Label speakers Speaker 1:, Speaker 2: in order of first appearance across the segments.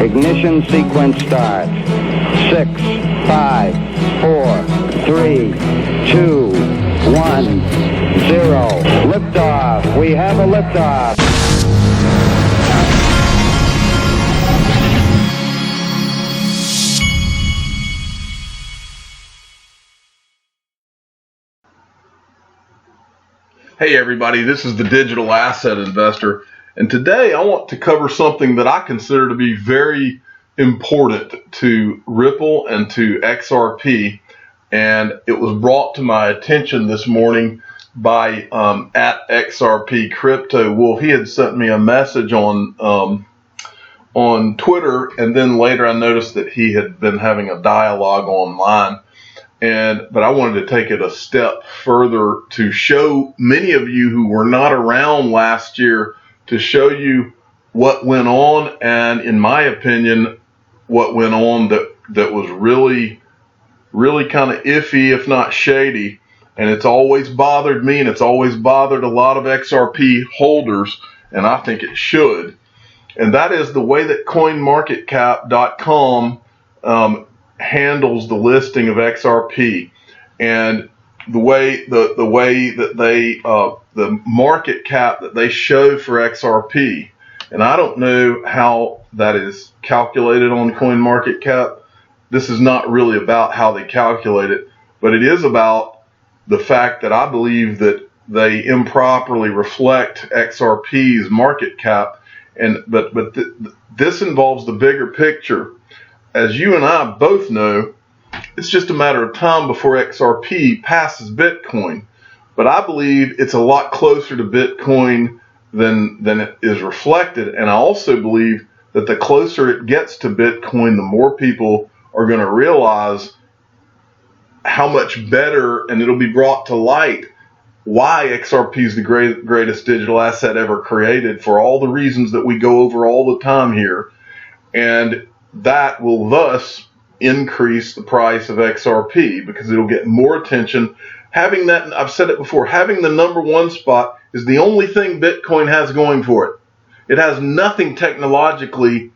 Speaker 1: Ignition sequence starts. 6, 5, 4, 3, 2, 1, 0. Liftoff. We have a liftoff.
Speaker 2: Hey everybody, this is the Digital Asset Investor, and today I want to cover something that I consider to be very important to Ripple and to XRP, and it was brought to my attention this morning by at XRP Crypto Wolf. He had sent me a message on Twitter, and then later I noticed that he had been having a dialogue online. But I wanted to take it a step further to show many of you who were not around last year, to show you what went on, and in my opinion, what went on that was really kind of iffy, if not shady. And it's always bothered me, and it's always bothered a lot of XRP holders, and I think it should. And that is the way that CoinMarketCap.com handles the listing of XRP, and the way that they the market cap that they show for XRP. And I don't know how that is calculated on CoinMarketCap. This is not really about how they calculate it, but it is about the fact that I believe that they improperly reflect XRP's market cap. But this involves the bigger picture. As you and I both know, it's just a matter of time before XRP passes Bitcoin. But I believe it's a lot closer to Bitcoin than it is reflected. And I also believe that the closer it gets to Bitcoin, the more people are going to realize how much better, and it'll be brought to light why XRP is the greatest digital asset ever created, for all the reasons that we go over all the time here. And that will thus increase the price of XRP, because it'll get more attention. Having that, I've said it before, having the number one spot is the only thing Bitcoin has going for it. It has nothing technologically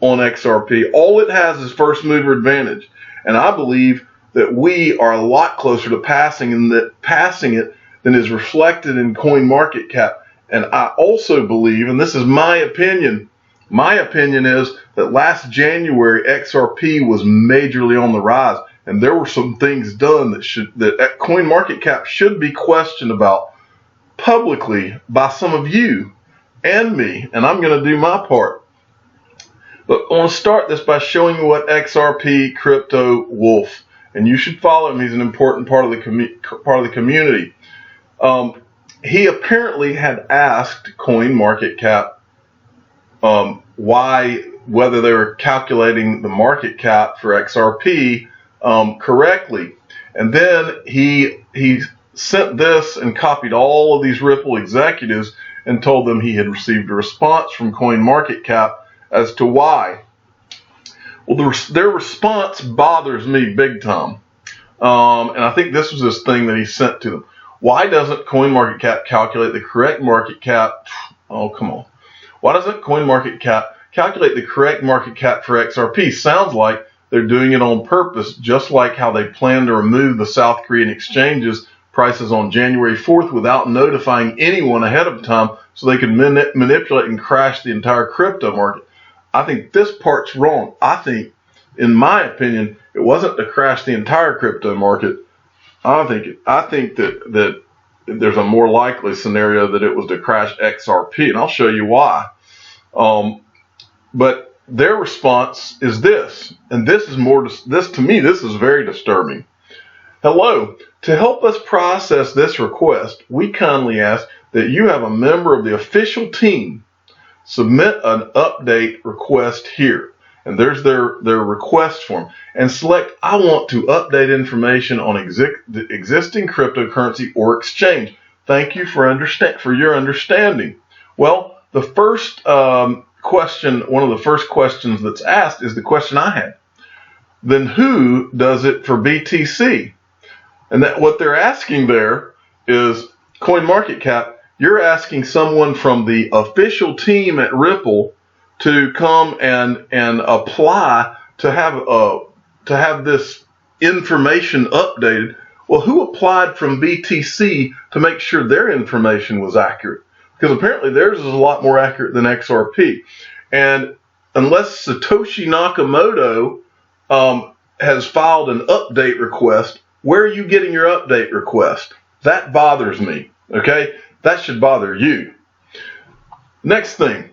Speaker 2: on XRP. All it has is first mover advantage. And I believe that we are a lot closer to passing it than is reflected in CoinMarketCap. And I also believe, and this is my opinion is that last January XRP was majorly on the rise, and there were some things done that CoinMarketCap should be questioned about publicly by some of you and me, and I'm going to do my part. But I want to start this by showing you what XRP Crypto Wolf, and you should follow him. He's an important part of the community. He apparently had asked CoinMarketCap whether they were calculating the market cap for XRP correctly. And then he sent this and copied all of these Ripple executives and told them he had received a response from CoinMarketCap as to why. Well, their response bothers me big time. And I think this was this thing that he sent to them. Why doesn't CoinMarketCap calculate the correct market cap? Oh, come on. Why doesn't CoinMarketCap calculate the correct market cap for XRP? Sounds like they're doing it on purpose, just like how they plan to remove the South Korean exchanges prices on January 4th without notifying anyone ahead of time, so they could manipulate and crash the entire crypto market. I think this part's wrong. I think, in my opinion, it wasn't to crash the entire crypto market. I think that there's a more likely scenario that it was to crash XRP, and I'll show you why. But their response is this, and this to me, this is very disturbing. Hello, to help us process this request, we kindly ask that you have a member of the official team submit an update request here. And there's their request form, and select I want to update information on existing cryptocurrency or exchange. Thank you for your understanding. Well, the first question, one of the first questions that's asked is the question I had. Then who does it for BTC? And that what they're asking there is, CoinMarketCap, you're asking someone from the official team at Ripple to come and apply to have this information updated. Well, who applied from BTC to make sure their information was accurate? Because apparently theirs is a lot more accurate than XRP. And unless Satoshi Nakamoto has filed an update request, where are you getting your update request? That bothers me, okay? That should bother you. Next thing.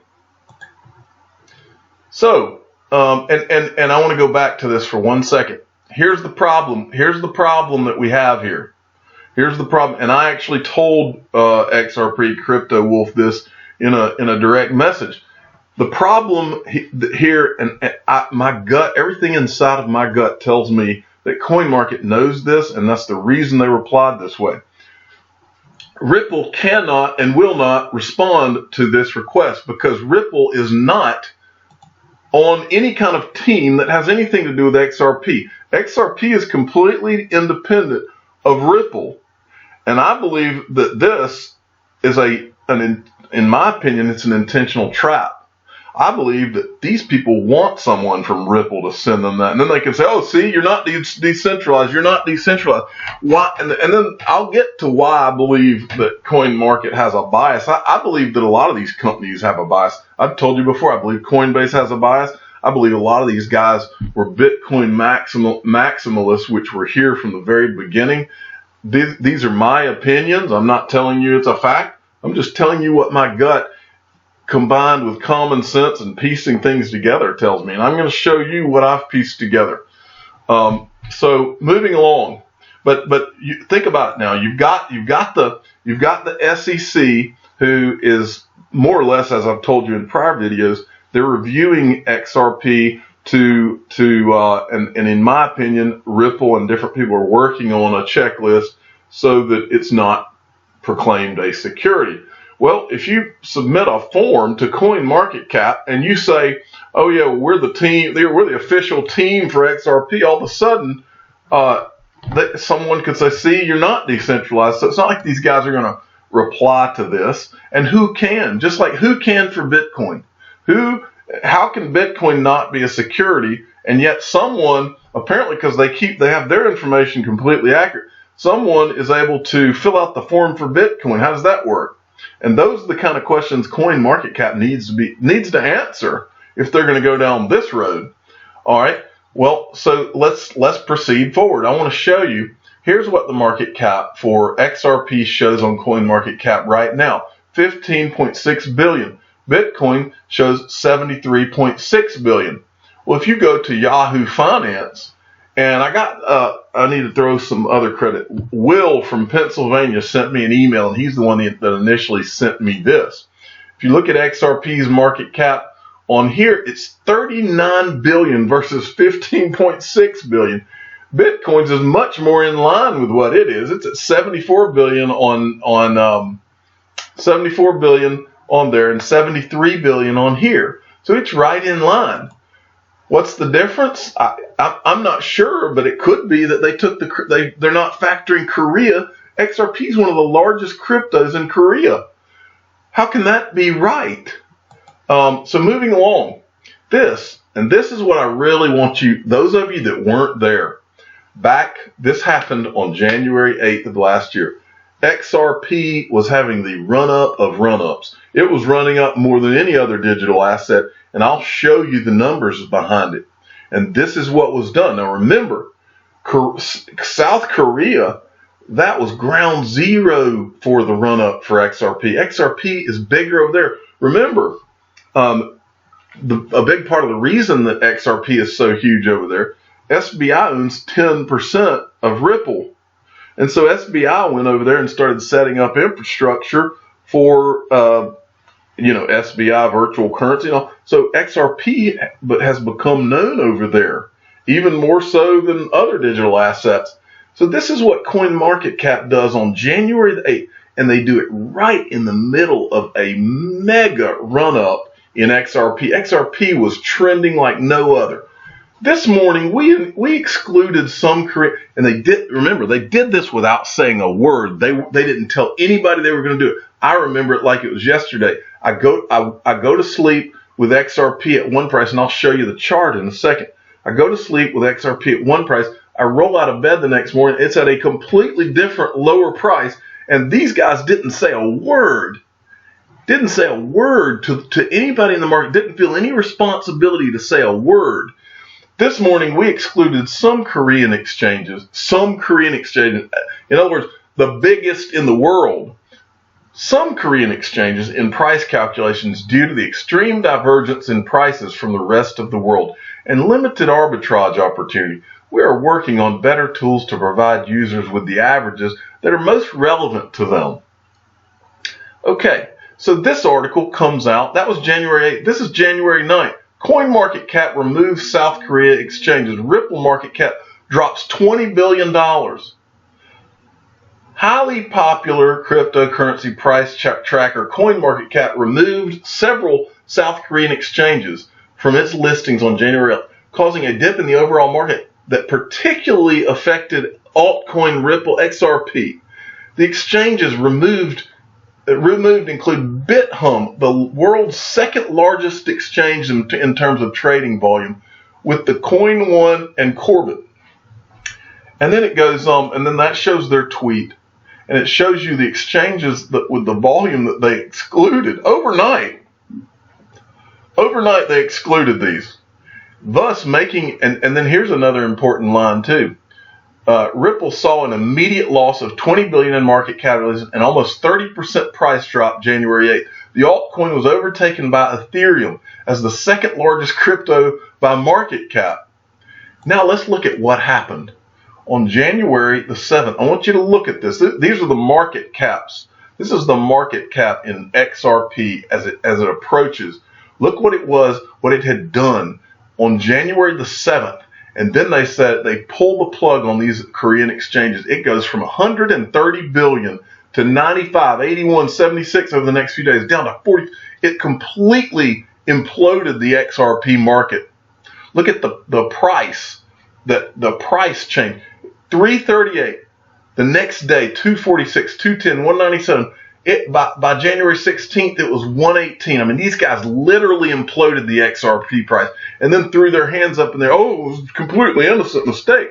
Speaker 2: So, and I want to go back to this for 1 second. Here's the problem. Here's the problem that we have here. Here's the problem. And I actually told XRP Crypto Wolf this in a direct message. The problem here, and my gut, everything inside of my gut tells me that CoinMarket knows this, and that's the reason they replied this way. Ripple cannot and will not respond to this request because Ripple is not on any kind of team that has anything to do with XRP. XRP is completely independent of Ripple, and I believe that this is in my opinion, it's an intentional trap. I believe that these people want someone from Ripple to send them that. And then they can say, oh, see, you're not decentralized. You're not decentralized. Why? And then I'll get to why I believe that CoinMarket has a bias. I believe that a lot of these companies have a bias. I've told you before, I believe Coinbase has a bias. I believe a lot of these guys were Bitcoin maximalists, which were here from the very beginning. These are my opinions. I'm not telling you it's a fact. I'm just telling you what my gut combined with common sense and piecing things together tells me, and I'm going to show you what I've pieced together. So moving along, but you think about it now. You've got the SEC, who is more or less, as I've told you in prior videos, they're reviewing XRP and in my opinion, Ripple and different people are working on a checklist so that it's not proclaimed a security. Well, if you submit a form to CoinMarketCap and you say, oh yeah, we're the official team for XRP, all of a sudden someone could say, see, you're not decentralized. So it's not like these guys are going to reply to this. And who can? Just like who can for Bitcoin? How can Bitcoin not be a security? And yet someone, apparently because they have their information completely accurate, someone is able to fill out the form for Bitcoin. How does that work? And those are the kind of questions CoinMarketCap needs to answer if they're going to go down this road. All right. Well, so let's proceed forward. I want to show you. Here's what the market cap for XRP shows on CoinMarketCap right now: 15.6 billion. Bitcoin shows 73.6 billion. Well, if you go to Yahoo Finance, and I need to throw some other credit. Will from Pennsylvania sent me an email, and he's the one that initially sent me this. If you look at XRP's market cap on here, it's 39 billion versus 15.6 billion. Bitcoin's is much more in line with what it is. It's at 74 billion on 74 billion on there and 73 billion on here. So it's right in line. What's the difference? I'm not sure, but it could be that they're not factoring Korea. XRP is one of the largest cryptos in Korea. How can that be right? So moving along, this is what I really want you, those of you that weren't there, this happened on January 8th of last year. XRP was having the run-up of run-ups. It was running up more than any other digital asset, and I'll show you the numbers behind it. And this is what was done. Now remember, South Korea, that was ground zero for the run-up for XRP. XRP is bigger over there. Remember, a big part of the reason that XRP is so huge over there, SBI owns 10% of Ripple. And so SBI went over there and started setting up infrastructure for, SBI virtual currency. So XRP has become known over there, even more so than other digital assets. So this is what CoinMarketCap does on January the 8th, and they do it right in the middle of a mega run-up in XRP. XRP was trending like no other. This morning, we excluded some Korean, and they did this without saying a word. They didn't tell anybody they were going to do it. I remember it like it was yesterday. I go to sleep with XRP at one price, and I'll show you the chart in a second. I go to sleep with XRP at one price. I roll out of bed the next morning. It's at a completely different, lower price. And these guys didn't say a word. Didn't say a word to anybody in the market. Didn't feel any responsibility to say a word. This morning, we excluded some Korean exchanges. Some Korean exchanges. In other words, the biggest in the world. Some Korean exchanges in price calculations due to the extreme divergence in prices from the rest of the world and limited arbitrage opportunity. We are working on better tools to provide users with the averages that are most relevant to them. Okay, so this article comes out. That was January 8th. This is January 9th. CoinMarketCap removes South Korea exchanges. Ripple market cap drops $20 billion. Highly popular cryptocurrency price tracker CoinMarketCap removed several South Korean exchanges from its listings on January 8th, causing a dip in the overall market that particularly affected altcoin Ripple XRP. The exchanges removed include BitHum, the world's second largest exchange in terms of trading volume, with the Coin One and Corbett. And then it goes on, and then that shows their tweet, and it shows you the exchanges with the volume that they excluded overnight. Overnight they excluded these, thus making, and then here's another important line too. Ripple saw an immediate loss of $20 billion in market capitalization and almost 30% price drop January 8th. The altcoin was overtaken by Ethereum as the second largest crypto by market cap. Now let's look at what happened on January the 7th. I want you to look at this. These are the market caps. This is the market cap in XRP as it approaches. Look what it was, what it had done on January the 7th. And then they said they pulled the plug on these Korean exchanges. It goes from 130 billion to 95, 81, 76 over the next few days, down to 40. It completely imploded the XRP market. Look at the price, the price change. 338. The next day, 246, 210, 197. By January 16th, it was 118. I mean, these guys literally imploded the XRP price and then threw their hands up in there. Oh, it was a completely innocent mistake.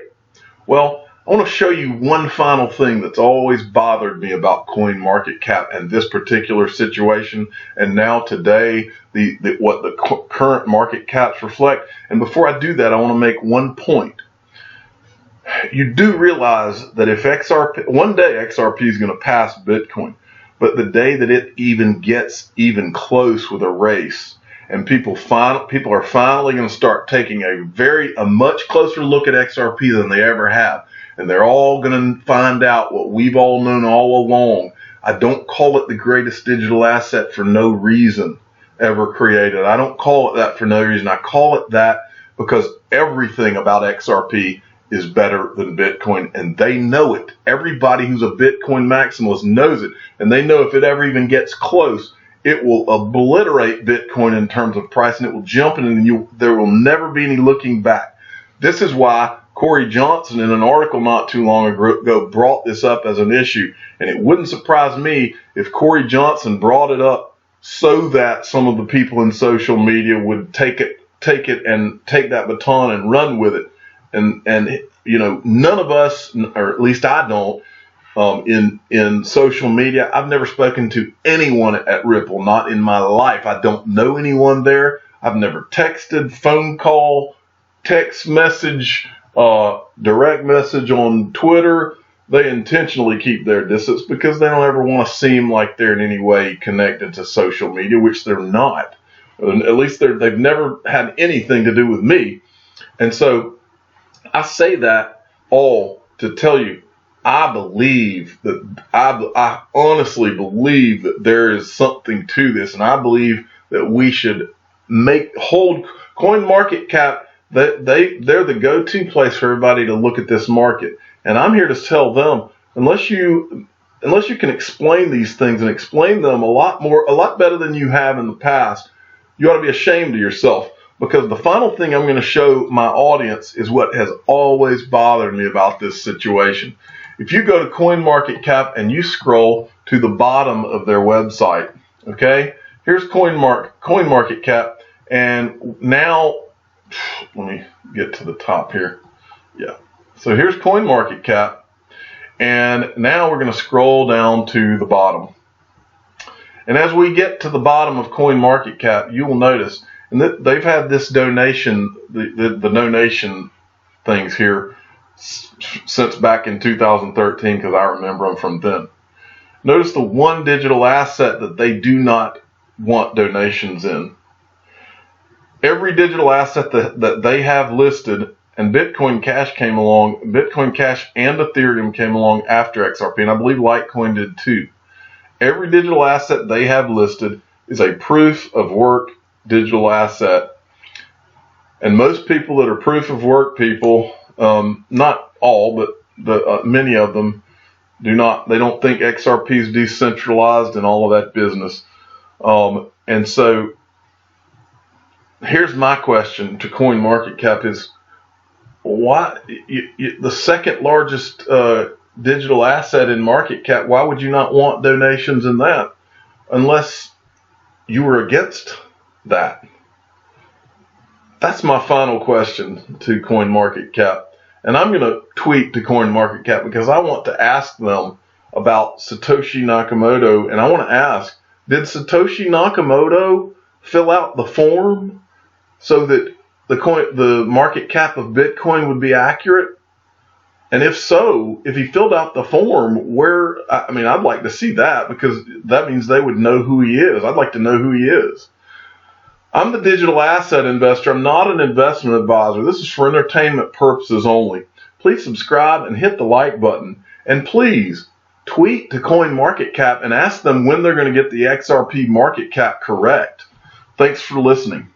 Speaker 2: Well, I want to show you one final thing that's always bothered me about CoinMarketCap and this particular situation, and now today, what the current market caps reflect. And before I do that, I want to make one point. You do realize that if one day XRP is going to pass Bitcoin, but the day that it even gets even close with a race, and people are finally going to start taking a much closer look at XRP than they ever have, and they're all going to find out what we've all known all along. I don't call it the greatest digital asset for no reason ever created. I don't call it that for no reason. I call it that because everything about XRP is better than Bitcoin, and they know it. Everybody who's a Bitcoin maximalist knows it, and they know if it ever even gets close, it will obliterate Bitcoin in terms of price, and it will jump in, and there will never be any looking back. This is why Corey Johnson, in an article not too long ago, brought this up as an issue, and it wouldn't surprise me if Corey Johnson brought it up so that some of the people in social media would take it and take that baton and run with it. And you know, none of us, or at least I don't, in social media, I've never spoken to anyone at Ripple, not in my life. I don't know anyone there. I've never texted, phone call, text message, direct message on Twitter. They intentionally keep their distance because they don't ever want to seem like they're in any way connected to social media, which they're not. At least they've never had anything to do with me. And so I say that all to tell you, I honestly believe that there is something to this, and I believe that we should hold CoinMarketCap. They're the go-to place for everybody to look at this market, and I'm here to tell them, unless you can explain these things and explain them a lot better than you have in the past, you ought to be ashamed of yourself. Because the final thing I'm going to show my audience is what has always bothered me about this situation. If you go to CoinMarketCap and you scroll to the bottom of their website, okay, here's CoinMarketCap, And now, let me get to the top here. Yeah. So here's CoinMarketCap. And now we're going to scroll down to the bottom. And as we get to the bottom of CoinMarketCap, you will notice, and they've had this donation, the donation things here since back in 2013, because I remember them from then. Notice the one digital asset that they do not want donations in. Every digital asset that they have listed, and Bitcoin Cash came along, Bitcoin Cash and Ethereum came along after XRP, and I believe Litecoin did too. Every digital asset they have listed is a proof of work digital asset. And most people that are proof of work people, not all, but many of them, they don't think XRP is decentralized and all of that business. And so here's my question to CoinMarketCap is, why the second largest digital asset in market cap, why would you not want donations in that unless you were against that? That's my final question to CoinMarketCap. And I'm going to tweet to CoinMarketCap because I want to ask them about Satoshi Nakamoto. And I want to ask, did Satoshi Nakamoto fill out the form so that the market cap of Bitcoin would be accurate? And if so, if he filled out the form, I'd like to see that, because that means they would know who he is. I'd like to know who he is. I'm the digital asset investor. I'm not an investment advisor. This is for entertainment purposes only. Please subscribe and hit the like button. And please tweet to CoinMarketCap and ask them when they're going to get the XRP market cap correct. Thanks for listening.